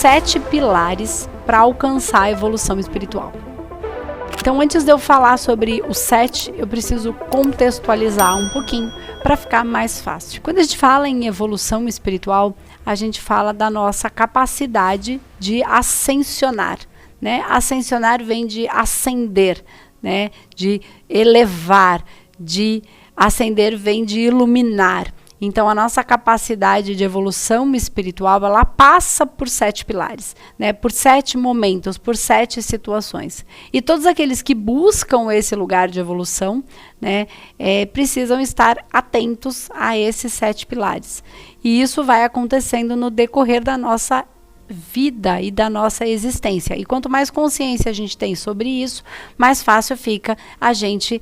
7 pilares para alcançar a evolução espiritual. Então, antes de eu falar sobre os 7, eu preciso contextualizar um pouquinho para ficar mais fácil. Quando a gente fala em evolução espiritual, a gente fala da nossa capacidade de ascensionar, né? Ascensionar vem de ascender, né? De elevar, de ascender vem de iluminar. Então, a nossa capacidade de evolução espiritual, ela passa por 7 pilares, né? Por 7 momentos, por 7 situações. E todos aqueles que buscam esse lugar de evolução, né, precisam estar atentos a esses 7 pilares. E isso vai acontecendo no decorrer da nossa vida e da nossa existência. E quanto mais consciência a gente tem sobre isso, mais fácil fica a gente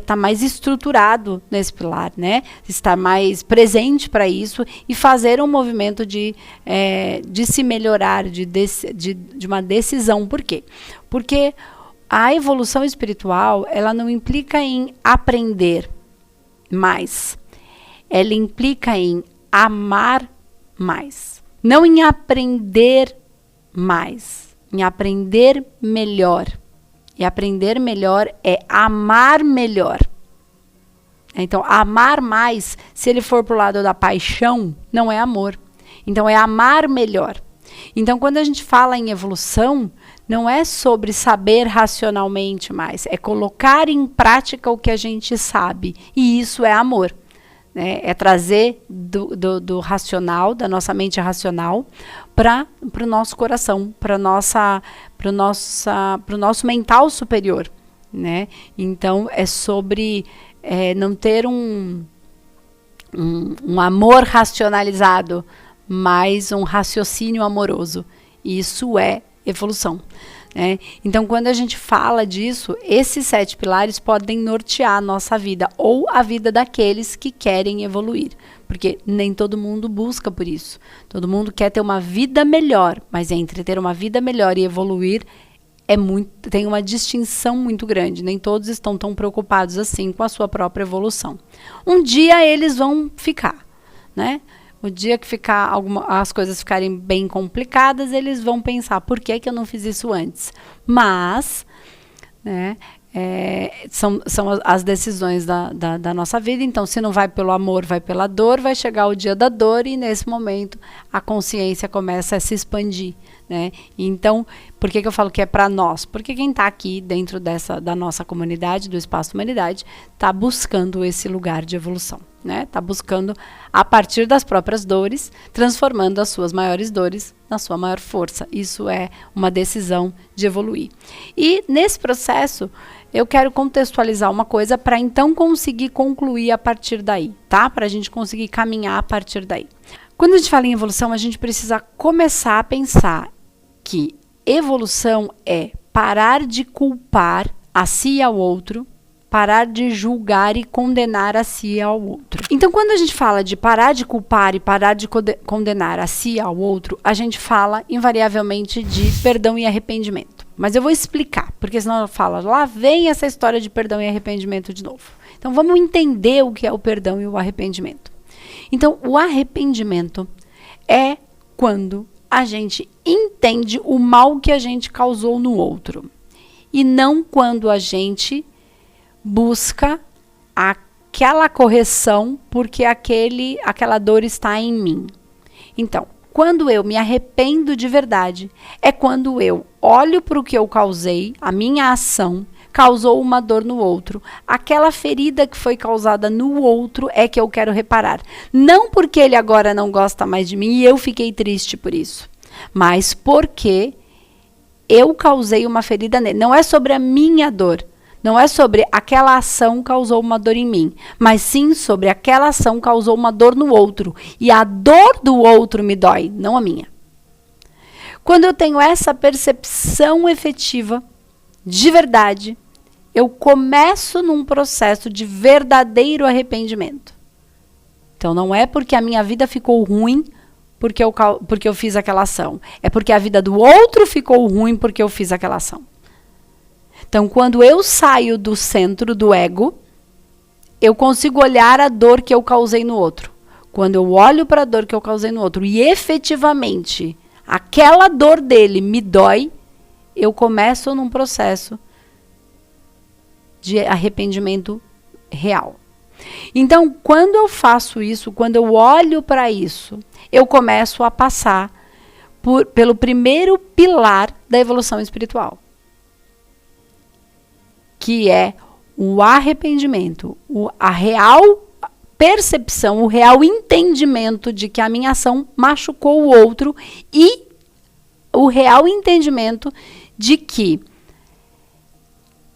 tá mais estruturado nesse pilar, né? Estar mais presente para isso e fazer um movimento de se melhorar, de uma decisão. Por quê? Porque a evolução espiritual, ela não implica em aprender mais. Ela implica em amar mais. Não em aprender mais, em aprender melhor. E aprender melhor é amar melhor. Então, amar mais, se ele for para o lado da paixão, não é amor. Então, é amar melhor. Então, quando a gente fala em evolução, não é sobre saber racionalmente mais, é colocar em prática o que a gente sabe. E isso é amor. Né? É trazer do racional, da nossa mente racional, para o nosso coração, para o nosso mental superior. Né? Então, é sobre não ter um amor racionalizado, mas um raciocínio amoroso. Isso é evolução. Então, quando a gente fala disso, esses 7 pilares podem nortear a nossa vida ou a vida daqueles que querem evoluir, porque nem todo mundo busca por isso. Todo mundo quer ter uma vida melhor, mas entre ter uma vida melhor e evoluir tem uma distinção muito grande. Nem todos estão tão preocupados assim com a sua própria evolução. Um dia eles vão ficar, né? O dia que as coisas ficarem bem complicadas, eles vão pensar, por que eu não fiz isso antes? Mas, né, são as decisões da nossa vida. Então, se não vai pelo amor, vai pela dor, vai chegar o dia da dor e, nesse momento, a consciência começa a se expandir. Né? Então, por que eu falo que é para nós? Porque quem está aqui dentro da nossa comunidade, do Espaço Humanidade, está buscando esse lugar de evolução. Está buscando, a partir das próprias dores, transformando as suas maiores dores na sua maior força. Isso é uma decisão de evoluir. E nesse processo, eu quero contextualizar uma coisa para então conseguir concluir a partir daí, tá? Para a gente conseguir caminhar a partir daí. Quando a gente fala em evolução, a gente precisa começar a pensar que evolução é parar de culpar a si e ao outro, parar de julgar e condenar a si e ao outro. Então, quando a gente fala de parar de culpar e parar de condenar a si e ao outro, a gente fala invariavelmente de perdão e arrependimento. Mas eu vou explicar, porque senão eu falo, lá vem essa história de perdão e arrependimento de novo. Então, vamos entender o que é o perdão e o arrependimento. Então, o arrependimento é quando a gente entende o mal que a gente causou no outro. E não quando a gente busca aquela correção porque aquela dor está em mim. Então, quando eu me arrependo de verdade, é quando eu olho para o que eu causei, a minha ação causou uma dor no outro. Aquela ferida que foi causada no outro é que eu quero reparar. Não porque ele agora não gosta mais de mim e eu fiquei triste por isso, mas porque eu causei uma ferida nele. Não é sobre a minha dor. Não é sobre aquela ação causou uma dor em mim, mas sim sobre aquela ação causou uma dor no outro. E a dor do outro me dói, não a minha. Quando eu tenho essa percepção efetiva, de verdade, eu começo num processo de verdadeiro arrependimento. Então, não é porque a minha vida ficou ruim porque eu fiz aquela ação. É porque a vida do outro ficou ruim porque eu fiz aquela ação. Então, quando eu saio do centro do ego, eu consigo olhar a dor que eu causei no outro. Quando eu olho para a dor que eu causei no outro e efetivamente aquela dor dele me dói, eu começo num processo de arrependimento real. Então, quando eu faço isso, quando eu olho para isso, eu começo a passar pelo primeiro pilar da evolução espiritual, que é o arrependimento, a real percepção, o real entendimento de que a minha ação machucou o outro e o real entendimento de que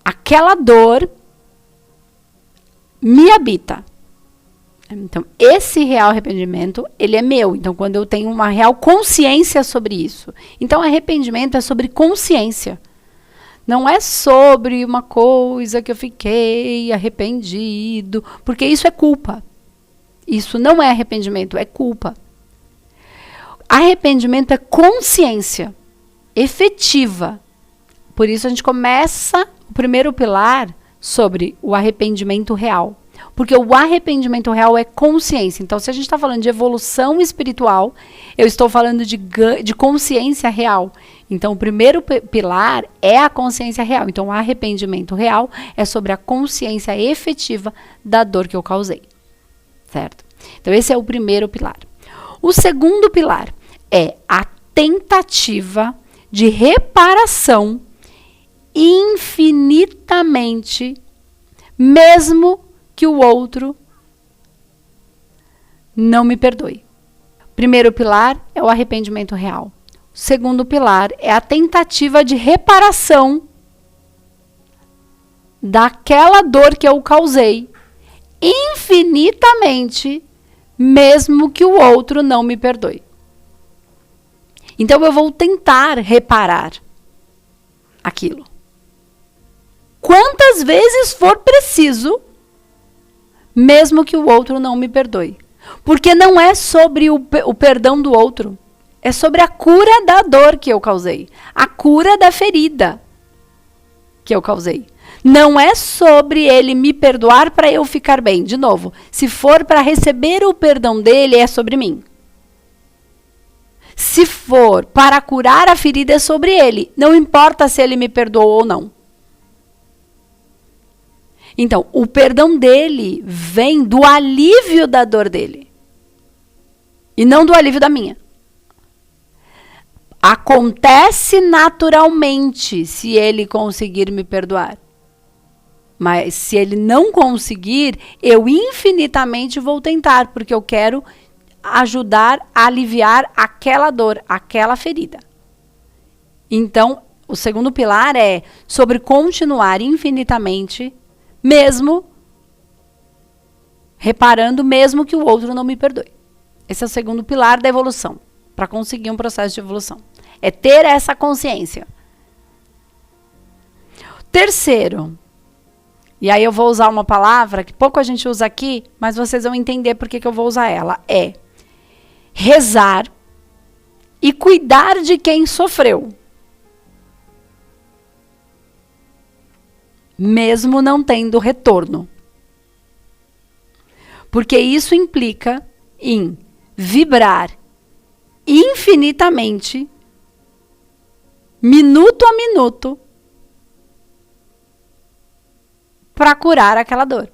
aquela dor me habita. Então, esse real arrependimento, ele é meu. Então, quando eu tenho uma real consciência sobre isso. Então, arrependimento é sobre consciência. Não é sobre uma coisa que eu fiquei arrependido, porque isso é culpa. Isso não é arrependimento, é culpa. Arrependimento é consciência efetiva. Por isso a gente começa o primeiro pilar sobre o arrependimento real. Porque o arrependimento real é consciência. Então, se a gente está falando de evolução espiritual, eu estou falando de consciência real. Então, o primeiro pilar é a consciência real. Então, o arrependimento real é sobre a consciência efetiva da dor que eu causei. Certo? Então, esse é o primeiro pilar. O segundo pilar é a tentativa de reparação infinitamente, mesmo que o outro não me perdoe. Primeiro pilar é o arrependimento real. O segundo pilar é a tentativa de reparação daquela dor que eu causei infinitamente, mesmo que o outro não me perdoe. Então eu vou tentar reparar aquilo. Quantas vezes for preciso, mesmo que o outro não me perdoe. Porque não é sobre o perdão do outro. É sobre a cura da dor que eu causei. A cura da ferida que eu causei. Não é sobre ele me perdoar para eu ficar bem. De novo, se for para receber o perdão dele, é sobre mim. Se for para curar a ferida, é sobre ele. Não importa se ele me perdoou ou não. Então, o perdão dele vem do alívio da dor dele. E não do alívio da minha. Acontece naturalmente se ele conseguir me perdoar. Mas se ele não conseguir, eu infinitamente vou tentar, porque eu quero ajudar a aliviar aquela dor, aquela ferida. Então, o segundo pilar é sobre continuar infinitamente, mesmo reparando, mesmo que o outro não me perdoe. Esse é o segundo pilar da evolução, para conseguir um processo de evolução. É ter essa consciência. Terceiro, e aí eu vou usar uma palavra que pouco a gente usa aqui, mas vocês vão entender por que eu vou usar ela. É rezar e cuidar de quem sofreu. Mesmo não tendo retorno. Porque isso implica em vibrar infinitamente, minuto a minuto, para curar aquela dor.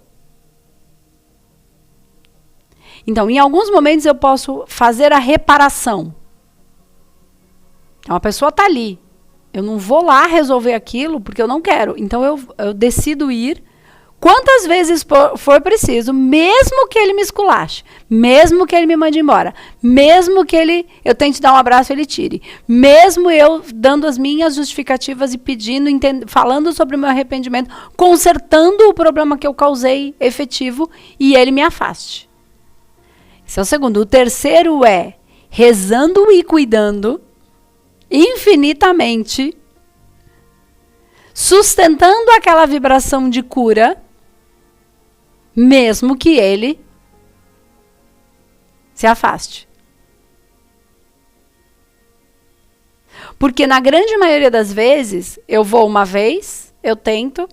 Então, em alguns momentos eu posso fazer a reparação. Então, a pessoa está ali. Eu não vou lá resolver aquilo porque eu não quero. Então, eu decido ir quantas vezes for preciso, mesmo que ele me esculache, mesmo que ele me mande embora, mesmo que eu tente dar um abraço e ele tire, mesmo eu dando as minhas justificativas e pedindo, falando sobre o meu arrependimento, consertando o problema que eu causei efetivo e ele me afaste. Esse é o segundo. O terceiro é rezando e cuidando infinitamente, sustentando aquela vibração de cura, mesmo que ele se afaste. Porque na grande maioria das vezes, eu vou uma vez, eu tento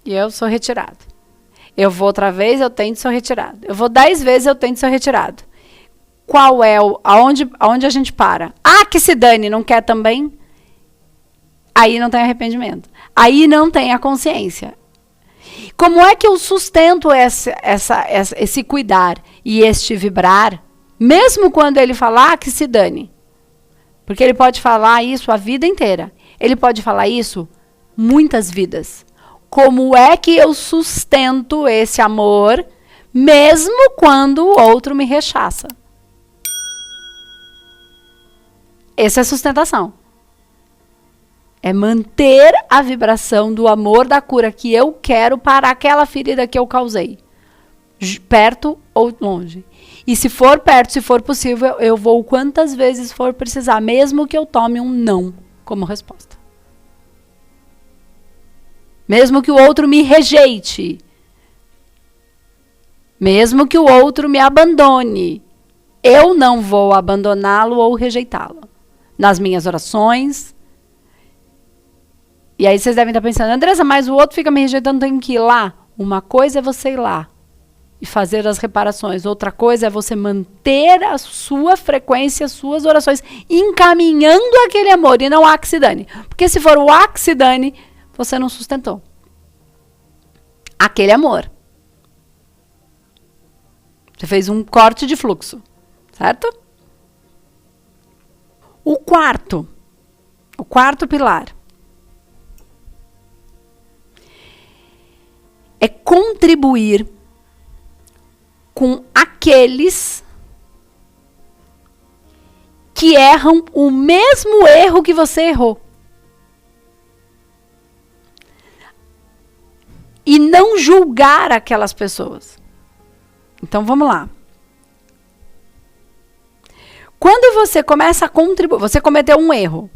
e eu sou retirado. Eu vou outra vez, eu tento e sou retirado. Eu vou 10 vezes, eu tento e sou retirado. qual é aonde a gente para? Ah, que se dane, não quer também? Aí não tem arrependimento. Aí não tem a consciência. Como é que eu sustento esse cuidar e este vibrar, mesmo quando ele falar que se dane? Porque ele pode falar isso a vida inteira. Ele pode falar isso muitas vidas. Como é que eu sustento esse amor, mesmo quando o outro me rechaça? Essa é sustentação. É manter a vibração do amor, da cura que eu quero para aquela ferida que eu causei. Perto ou longe. E se for perto, se for possível, eu vou quantas vezes for precisar, mesmo que eu tome um não como resposta. Mesmo que o outro me rejeite. Mesmo que o outro me abandone. Eu não vou abandoná-lo ou rejeitá-lo. Nas minhas orações. E aí vocês devem estar pensando, Andressa, mas o outro fica me rejeitando, tem que ir lá. Uma coisa é você ir lá e fazer as reparações. Outra coisa é você manter a sua frequência, as suas orações, encaminhando aquele amor e não há que se dane. Porque se for o há que se dane, você não sustentou aquele amor. Você fez um corte de fluxo, certo? O quarto pilar é contribuir com aqueles que erram o mesmo erro que você errou. E não julgar aquelas pessoas. Então vamos lá. Quando você começa a contribuir, você cometeu um erro,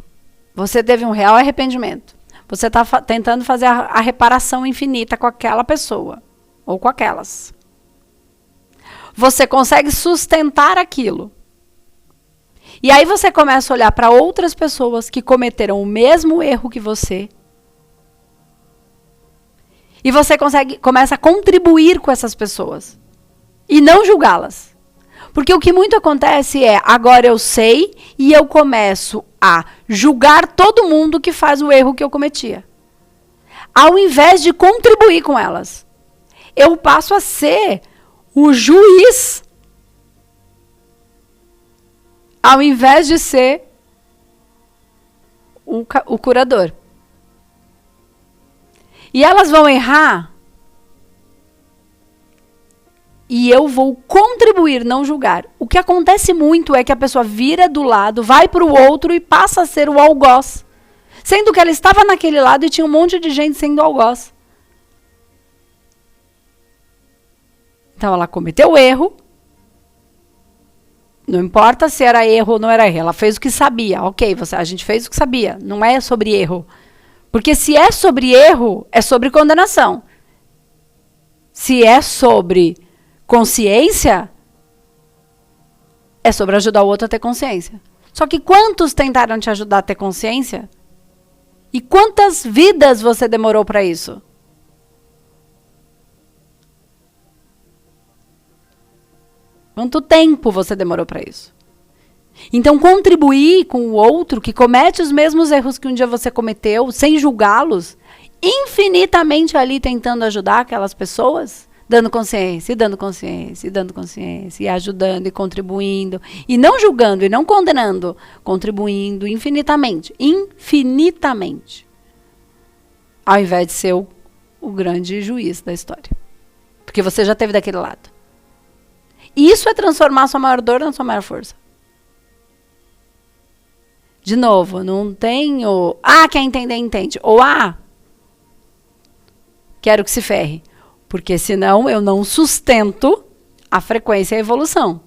você teve um real arrependimento, você está tentando fazer a reparação infinita com aquela pessoa, ou com aquelas. Você consegue sustentar aquilo. E aí você começa a olhar para outras pessoas que cometeram o mesmo erro que você. E você começa a contribuir com essas pessoas. E não julgá-las. Porque o que muito acontece é, agora eu sei e eu começo a julgar todo mundo que faz o erro que eu cometia. Ao invés de contribuir com elas. Eu passo a ser o juiz. Ao invés de ser o curador. E elas vão errar. E eu vou contribuir, não julgar. O que acontece muito é que a pessoa vira do lado, vai para o outro e passa a ser o algoz. Sendo que ela estava naquele lado e tinha um monte de gente sendo algoz. Então ela cometeu o erro. Não importa se era erro ou não era erro. Ela fez o que sabia. Ok, a gente fez o que sabia. Não é sobre erro. Porque se é sobre erro, é sobre condenação. Se é sobre consciência, é sobre ajudar o outro a ter consciência. Só que quantos tentaram te ajudar a ter consciência? E quantas vidas você demorou para isso? Quanto tempo você demorou para isso? Então, contribuir com o outro que comete os mesmos erros que um dia você cometeu, sem julgá-los, infinitamente ali tentando ajudar aquelas pessoas, dando consciência, e dando consciência, e dando consciência, e ajudando, e contribuindo, e não julgando, e não condenando, contribuindo infinitamente, infinitamente, ao invés de ser o grande juiz da história. Porque você já esteve daquele lado. Isso é transformar a sua maior dor na sua maior força. De novo, não tem o... Ah, quer entender, entende. Ou quero que se ferre. Porque senão eu não sustento a frequência e a evolução.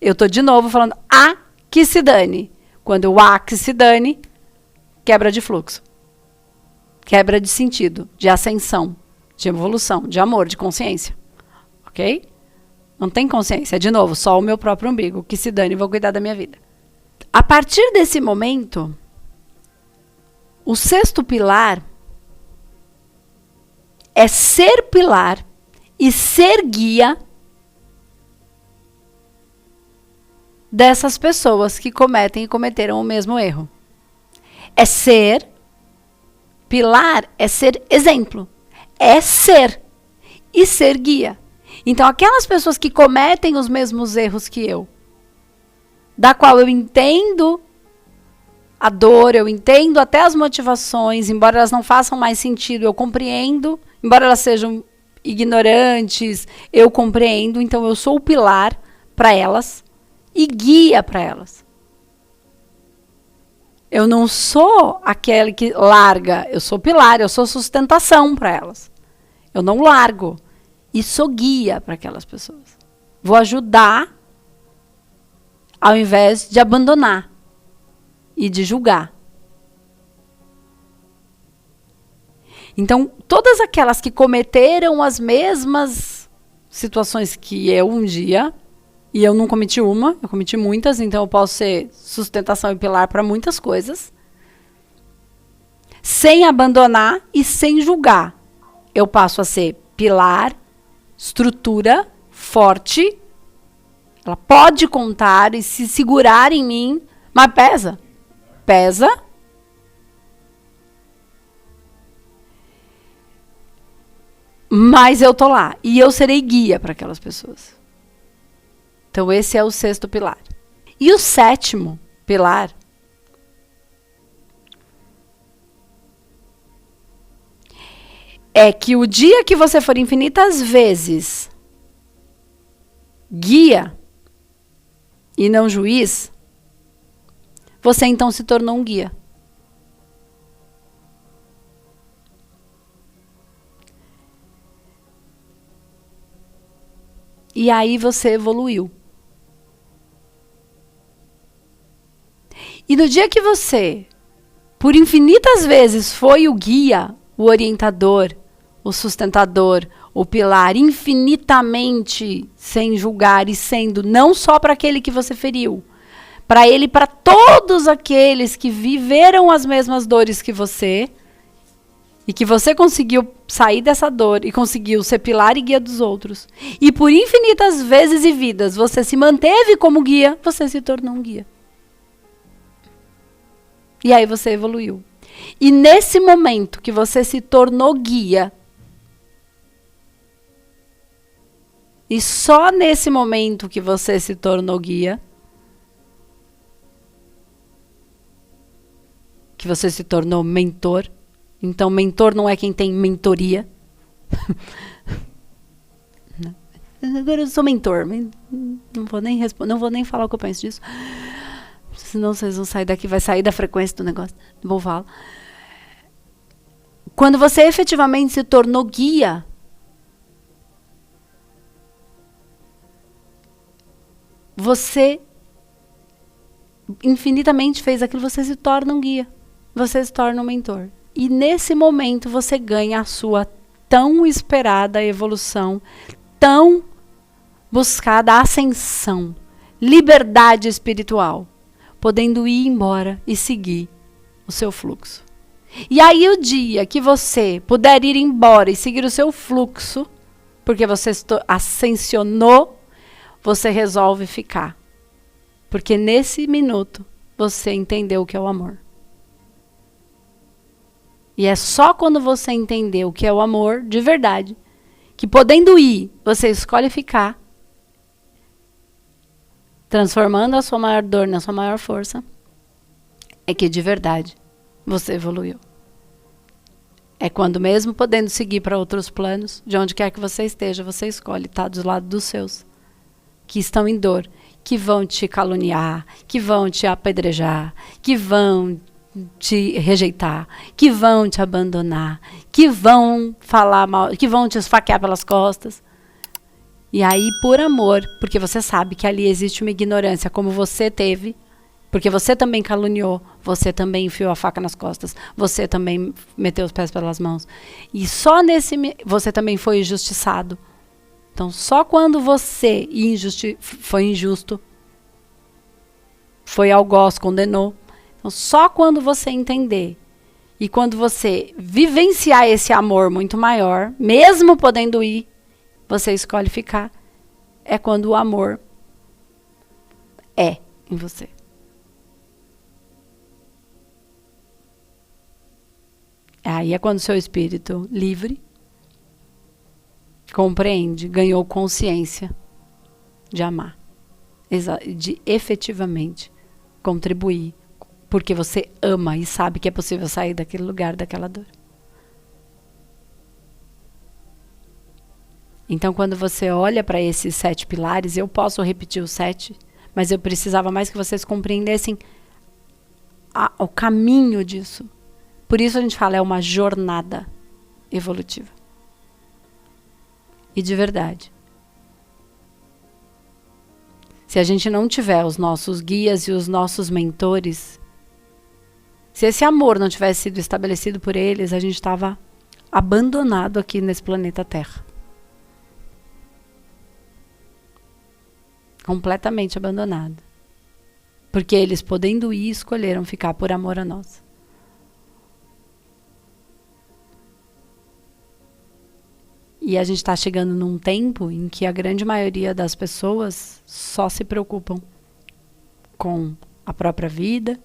Eu estou de novo falando que se dane. Quando o que se dane, quebra de fluxo. Quebra de sentido, de ascensão, de evolução, de amor, de consciência. Ok? Não tem consciência. De novo, só o meu próprio umbigo. Que se dane, vou cuidar da minha vida. A partir desse momento, o sexto pilar é ser pilar e ser guia dessas pessoas que cometem e cometeram o mesmo erro. É ser pilar, é ser exemplo, é ser e ser guia. Então, aquelas pessoas que cometem os mesmos erros que eu, da qual eu entendo a dor, eu entendo até as motivações, embora elas não façam mais sentido, eu compreendo, embora elas sejam ignorantes, eu compreendo, então eu sou o pilar para elas e guia para elas. Eu não sou aquele que larga, eu sou pilar, eu sou sustentação para elas. Eu não largo e sou guia para aquelas pessoas. Vou ajudar ao invés de abandonar e de julgar. Então, todas aquelas que cometeram as mesmas situações que eu um dia, e eu não cometi uma, eu cometi muitas, então eu posso ser sustentação e pilar para muitas coisas, sem abandonar e sem julgar. Eu passo a ser pilar, estrutura, forte, ela pode contar e se segurar em mim, mas pesa. Pesa. Mas eu tô lá. E eu serei guia para aquelas pessoas. Então, esse é o 6º pilar. E o 7º pilar é que o dia que você for infinitas vezes guia e não juiz, você então se tornou um guia. E aí você evoluiu. E no dia que você, por infinitas vezes, foi o guia, o orientador, o sustentador, o pilar, infinitamente sem julgar e sendo não só para aquele que você feriu, para ele e para todos aqueles que viveram as mesmas dores que você e que você conseguiu sair dessa dor e conseguiu ser pilar e guia dos outros. E por infinitas vezes e vidas você se manteve como guia, você se tornou um guia. E aí você evoluiu. E nesse momento que você se tornou guia, e só nesse momento que você se tornou guia, que você se tornou mentor. Então, mentor não é quem tem mentoria. Agora eu sou mentor. Não vou nem responder, não vou nem falar o que eu penso disso. Senão vocês vão sair daqui, vai sair da frequência do negócio. Não vou falar. Quando você efetivamente se tornou guia, você infinitamente fez aquilo, você se torna um guia. Você se torna um mentor. E nesse momento você ganha a sua tão esperada evolução, tão buscada ascensão, liberdade espiritual, podendo ir embora e seguir o seu fluxo. E aí o dia que você puder ir embora e seguir o seu fluxo, porque você ascensionou, você resolve ficar. Porque nesse minuto você entendeu o que é o amor. E é só quando você entender o que é o amor de verdade, que podendo ir, você escolhe ficar, transformando a sua maior dor na sua maior força, é que de verdade você evoluiu. É quando mesmo podendo seguir para outros planos, de onde quer que você esteja, você escolhe estar do lado dos seus, que estão em dor, que vão te caluniar, que vão te apedrejar, que vão te rejeitar, que vão te abandonar, que vão falar mal, que vão te esfaquear pelas costas. E aí, por amor, porque você sabe que ali existe uma ignorância, como você teve, porque você também caluniou, você também enfiou a faca nas costas, você também meteu os pés pelas mãos. E só nesse... Você também foi injustiçado. Então, só quando você foi injusto, foi algoz, condenou. Então, só quando você entender e quando você vivenciar esse amor muito maior, mesmo podendo ir, você escolhe ficar, é quando o amor é. em você. Aí é quando seu espírito livre compreende, ganhou consciência de amar, de efetivamente contribuir, porque você ama e sabe que é possível sair daquele lugar, daquela dor. Então, quando você olha para esses 7 pilares, eu posso repetir os 7, mas eu precisava mais que vocês compreendessem o caminho disso. Por isso a gente fala, é uma jornada evolutiva. E de verdade. Se a gente não tiver os nossos guias e os nossos mentores, se esse amor não tivesse sido estabelecido por eles, a gente estava abandonado aqui nesse planeta Terra. Completamente abandonado. Porque eles, podendo ir, escolheram ficar por amor a nós. E a gente está chegando num tempo em que a grande maioria das pessoas só se preocupam com a própria vida,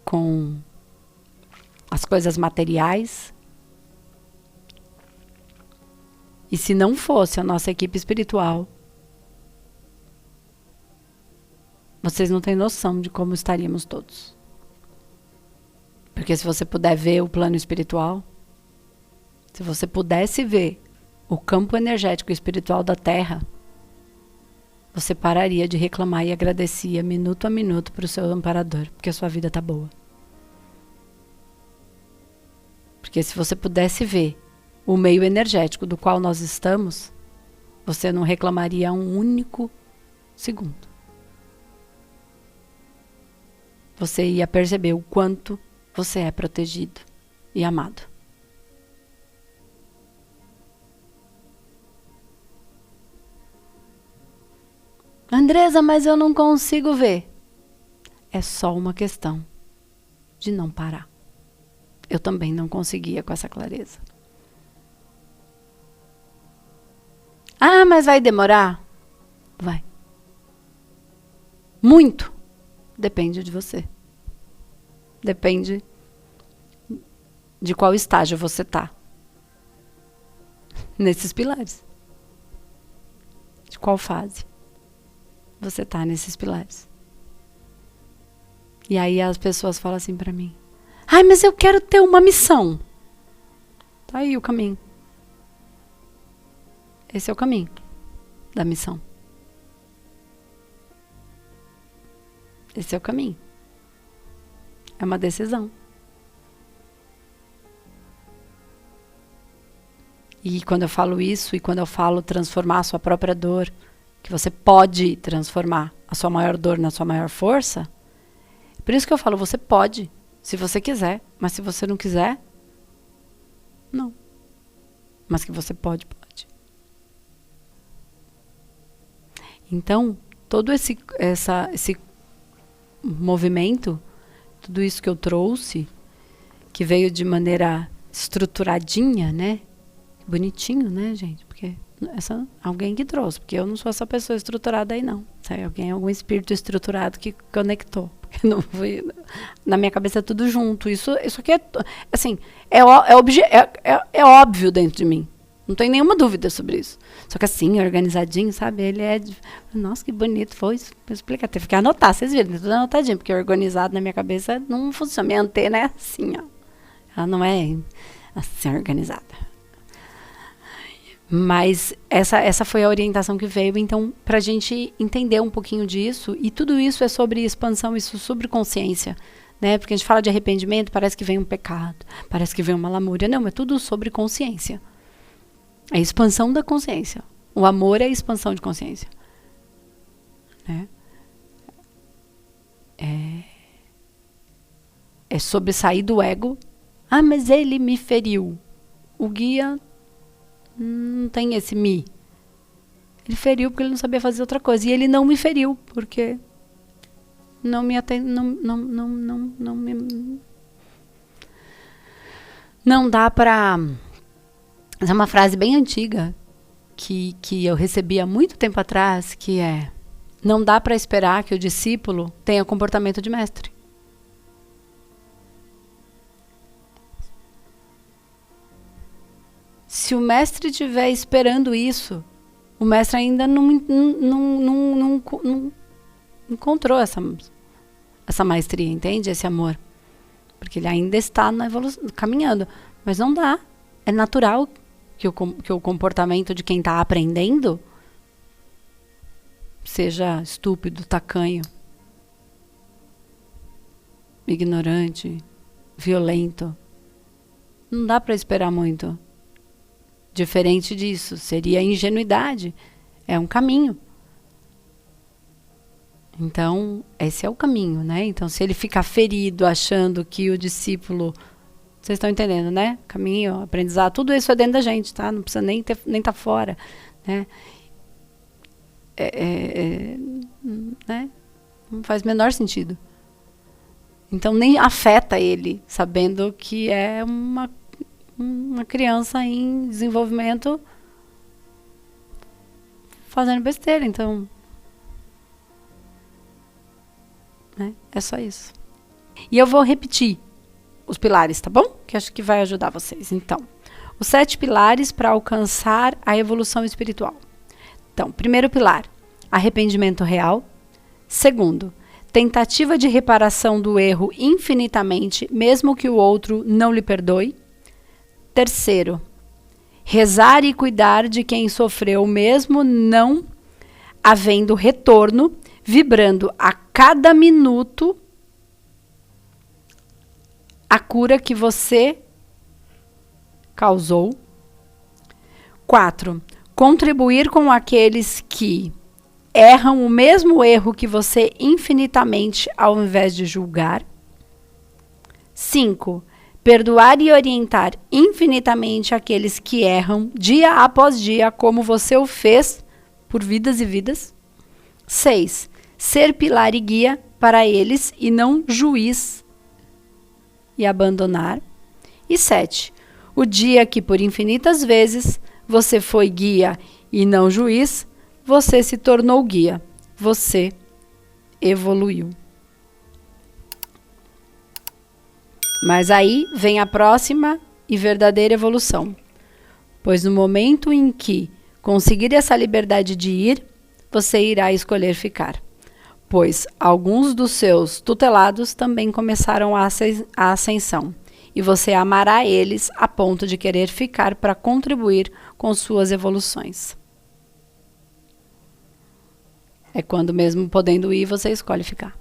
com as coisas materiais. E se não fosse a nossa equipe espiritual, vocês não têm noção de como estaríamos todos. Porque se você puder ver o plano espiritual, se você pudesse ver o campo energético e espiritual da Terra, você pararia de reclamar e agradecia minuto a minuto para o seu amparador, porque a sua vida está boa. Porque se você pudesse ver o meio energético do qual nós estamos, você não reclamaria um único segundo. Você ia perceber o quanto você é protegido e amado. Andresa, mas eu não consigo ver. É só uma questão de não parar. Eu também não conseguia com essa clareza. Ah, mas vai demorar? Vai. Muito. Depende de você. Depende de qual estágio você está. Nesses pilares. De qual fase você está nesses pilares. E aí as pessoas falam assim para mim: ai, mas eu quero ter uma missão. Tá aí o caminho. Esse é o caminho da missão. Esse é o caminho. É uma decisão. E quando eu falo isso, e quando eu falo transformar a sua própria dor, que você pode transformar a sua maior dor na sua maior força, por isso que eu falo, você pode, se você quiser, mas se você não quiser, não. Mas que você pode, pode. Então, todo esse movimento, tudo isso que eu trouxe, que veio de maneira estruturadinha, né? Bonitinho, né, gente? Porque alguém que trouxe, porque eu não sou essa pessoa estruturada aí, não. Sabe? Algum espírito estruturado que conectou. Porque não foi, na minha cabeça é tudo junto. Isso aqui é, assim, é óbvio dentro de mim. Não tem nenhuma dúvida sobre isso. Só que assim, organizadinho, sabe? Ele é... Nossa, que bonito foi isso. Explica, teve que anotar, vocês viram, tudo anotadinho, porque organizado na minha cabeça não funciona. Minha antena é assim, ó. Ela não é assim organizada. Mas essa foi a orientação que veio, então, pra gente entender um pouquinho disso, e tudo isso é sobre expansão, isso sobre consciência, né? Porque a gente fala de arrependimento, parece que vem um pecado, parece que vem uma lamúria. Não, é tudo sobre consciência. É a expansão da consciência. O amor é a expansão de consciência. Né? É sobre sair do ego. Ah, mas ele me feriu. O guia não tem esse me. Ele feriu porque ele não sabia fazer outra coisa. E ele não me feriu porque não me não dá pra... Essa é uma frase bem antiga que eu recebi há muito tempo atrás, que é: Não dá para esperar que o discípulo tenha comportamento de mestre. Se o mestre estiver esperando isso, o mestre ainda não encontrou essa maestria, entende? Esse amor. Porque ele ainda está na evolução, caminhando. Mas não dá. É natural que o comportamento de quem está aprendendo seja estúpido, tacanho, ignorante, violento. Não dá para esperar muito. Diferente disso, seria ingenuidade. É um caminho. Então, esse é o caminho, né? Então, se ele ficar ferido achando que o discípulo... Vocês estão entendendo, né? Caminho, aprendizado, tudo isso é dentro da gente, tá? Não precisa nem tá fora, né? Né? Não faz o menor sentido. Então, nem afeta ele, sabendo que é uma criança em desenvolvimento fazendo besteira. Então, né? É só isso. E eu vou repetir os pilares, tá bom? Que acho que vai ajudar vocês. Então, os 7 pilares para alcançar a evolução espiritual. Então, primeiro pilar, arrependimento real. Segundo, tentativa de reparação do erro infinitamente, mesmo que o outro não lhe perdoe. Terceiro, rezar e cuidar de quem sofreu mesmo não havendo retorno, vibrando a cada minuto a cura que você causou. 4. Contribuir com aqueles que erram o mesmo erro que você infinitamente, ao invés de julgar. 5. Perdoar e orientar infinitamente aqueles que erram dia após dia, como você o fez por vidas e vidas. 6. Ser pilar e guia para eles e não juiz e abandonar. E 7. O dia que por infinitas vezes você foi guia e não juiz, você se tornou guia. Você evoluiu. Mas aí vem a próxima e verdadeira evolução. Pois no momento em que conseguir essa liberdade de ir, você irá escolher ficar. Pois alguns dos seus tutelados também começaram a ascensão, e você amará eles a ponto de querer ficar para contribuir com suas evoluções. É quando mesmo podendo ir, você escolhe ficar.